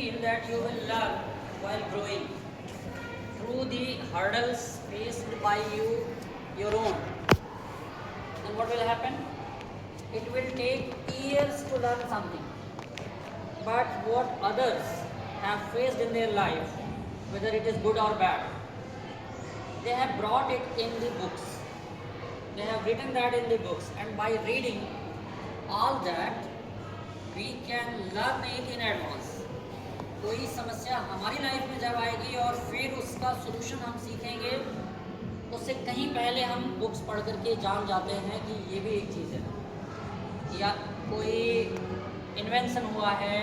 feel that you will learn while growing through the hurdles faced by you, your own, then what will happen? It will take years to learn something. But what others have faced in their life, whether it is good or bad, they have brought it in the books. They have written that in the books, and by reading all that, we can learn it in advance. कोई समस्या हमारी life में जब आएगी और फिर उसका solution हम सीखेंगे, उससे कहीं पहले हम बुक्स पढ़ करके जान जाते हैं कि ये भी एक चीज़ है, या कोई इन्वेंशन हुआ है,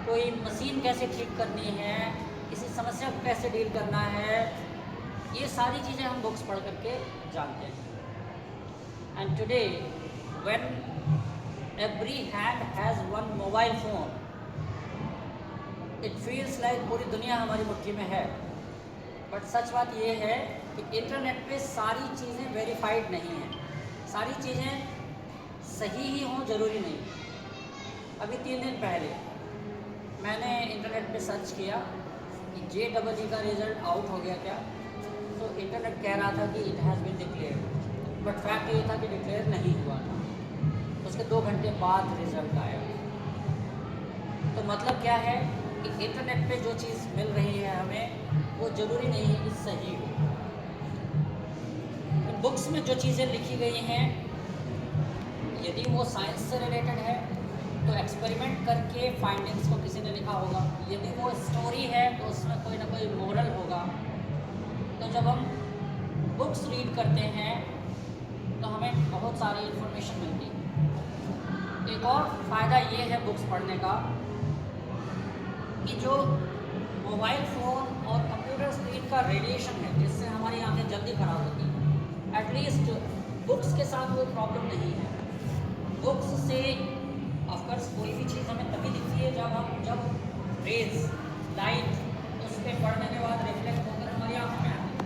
कोई मशीन कैसे ठीक करनी है, किसी समस्या को कैसे डील करना है, ये सारी चीज़ें हम बुक्स पढ़ करके जानते हैं. And today when every hand has one mobile phone, it feels like पूरी दुनिया हमारी मुट्ठी में है. बट सच बात ये है कि इंटरनेट पे सारी चीज़ें वेरीफाइड नहीं हैं, सारी चीज़ें सही ही हों ज़रूरी नहीं. अभी 3 दिन पहले मैंने इंटरनेट पे सर्च किया कि JEE का रिज़ल्ट आउट हो गया क्या, तो इंटरनेट कह रहा था कि it has been declared, but fact ये था कि डिक्लेयर नहीं हुआ था. उसके 2 घंटे बाद रिज़ल्ट आया. तो मतलब क्या है कि इंटरनेट पे जो चीज़ मिल रही है हमें, वो ज़रूरी नहीं है कि सही हो. बुक्स में जो चीज़ें लिखी गई हैं, यदि वो साइंस से रिलेटेड है तो एक्सपेरिमेंट करके फाइंडिंग्स को किसी ने लिखा होगा. यदि वो स्टोरी है तो उसमें कोई ना कोई मोरल होगा. तो जब हम बुक्स रीड करते हैं तो हमें बहुत सारी इन्फॉर्मेशन मिलती है. एक और फ़ायदा ये है बुक्स पढ़ने का कि जो मोबाइल फ़ोन और कंप्यूटर स्क्रीन का रेडिएशन है, जिससे हमारी आंखें जल्दी ख़राब होती हैं, एटलीस्ट बुक्स के साथ वो प्रॉब्लम नहीं है. बुक्स से ऑफकोर्स कोई भी चीज़ हमें तभी दिखती है जब रेज लाइट उस पर पढ़ने के बाद रिफ्लेक्ट होकर हमारी आँखों में आती है.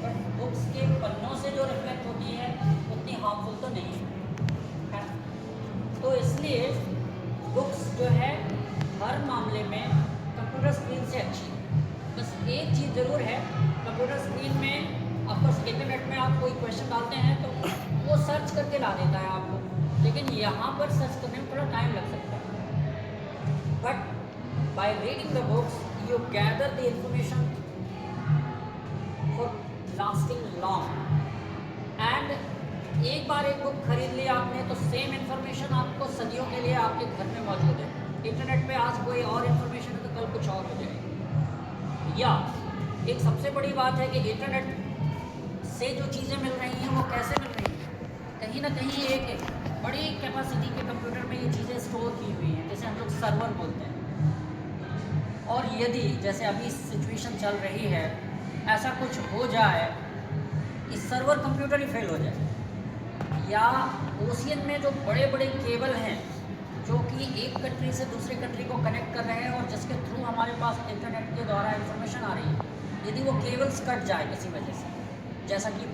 बट बुक्स के पन्नों से जो रिफ्लेक्ट होती है उतनी हार्मफुल तो नहीं है. तो इसलिए बुक्स जो है हर मामले में कंप्यूटर स्क्रीन से अच्छी है. बस एक चीज़ ज़रूर है, कंप्यूटर स्क्रीन में ऑफकोर्स इंटरनेट में आप कोई क्वेश्चन डालते हैं तो वो सर्च करके ला देता है आपको, लेकिन यहाँ पर सर्च करने में थोड़ा टाइम लग सकता है. But by reading the books you gather the information for lasting long. And एक बार एक बुक खरीद ली आपने तो सेम इन्फॉर्मेशन आपको सदियों के लिए आपके घर में मौजूद है. इंटरनेट पे आज कोई और इन्फॉर्मेशन है तो कल कुछ और हो जाएगी. या एक सबसे बड़ी बात है कि इंटरनेट से जो चीज़ें मिल रही हैं वो कैसे मिल रही हैं, कहीं ना कहीं एक बड़ी कैपेसिटी के कंप्यूटर में ये चीज़ें स्टोर की हुई हैं, जैसे हम लोग सर्वर बोलते हैं. और यदि जैसे अभी सिचुएशन चल रही है, ऐसा कुछ हो जाए कि सर्वर कंप्यूटर ही फेल हो जाए, या ओशियन में जो बड़े बड़े केबल हैं जो कि एक कंट्री से दूसरे कंट्री को कनेक्ट कर रहे हैं और जिसके थ्रू हमारे पास इंटरनेट के द्वारा इंफॉर्मेशन आ रही है, यदि वो केबल्स कट जाए किसी वजह से, जैसा कि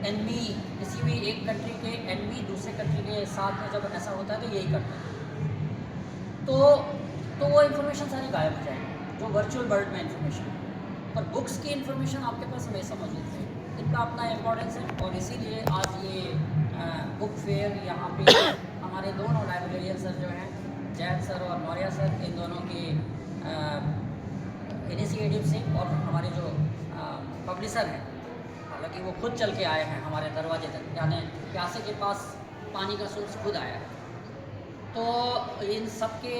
एनमी किसी भी एक कंट्री के एनमी दूसरे कंट्री के साथ में जब ऐसा होता है तो यही करता है, तो वो इन्फॉर्मेशन सारी गायब हो जाएगी जो वर्चुअल वर्ल्ड में इन्फॉर्मेशन है. और बुक्स की इन्फॉर्मेशन आपके पास हमेशा मौजूद है. इनका अपना इम्पोर्टेंस है और इसीलिए आज ये बुक फेयर यहाँ पे हमारे दोनों लाइब्रेरियन सर जो हैं, जैन सर और मौर्य सर, इन दोनों के इनिशिएटिव से, और हमारे जो पब्लिशर हैं, हालांकि वो खुद चल के आए हैं हमारे दरवाजे तक, यानी प्यासे के पास पानी का सोर्स खुद आया है. तो इन सब के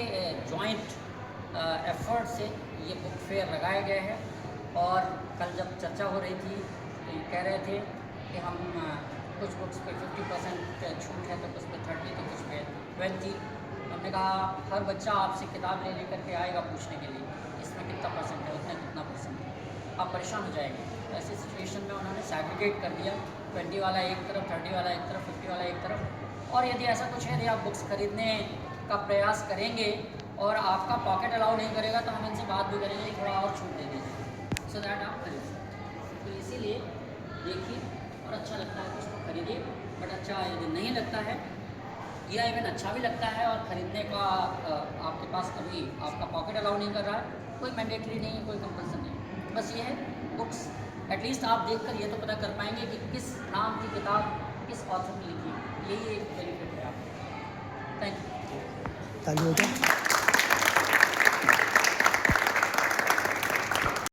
जॉइंट एफर्ट से ये बुक फेयर लगाया गया है. और कल जब चर्चा हो रही थी तो ये कह रहे थे कि हम कुछ बुक्स पे 50% छूट है, तो कुछ पे 30, तो कुछ पे 20. हमने कहा हर बच्चा आपसे किताब ले लेकर के आएगा पूछने के लिए इसमें कितना परसेंट है, उतना कितना परसेंट है, आप परेशान हो जाएंगे. तो ऐसी सिचुएशन में उन्होंने सैग्रीगेट कर दिया, 20 वाला एक तरफ, 30 वाला एक तरफ, 50 वाला एक तरफ. और यदि ऐसा कुछ है, यदि आप बुक्स खरीदने का प्रयास करेंगे और आपका पॉकेट अलाउ नहीं करेगा तो हम इनसे बात भी करेंगे कि थोड़ा और छूट दे दीजिए, सो दैट आप खरीद सकते. तो इसीलिए देखिए, और अच्छा लगता है कुछ तो खरीदिए, बट अच्छा यदि नहीं लगता है या इवन अच्छा भी लगता है और ख़रीदने का आपके पास अभी आपका पॉकेट अलाउ नहीं कर रहा है, कोई मैंडेटरी नहीं है, कोई कंपल्सन नहीं है। बस ये है बुक्स एटलीस्ट आप देखकर ये तो पता कर पाएंगे कि किस नाम की किताब किस ऑथर ने लिखी है, यही एक बेनिफिट है आपको। Thank you.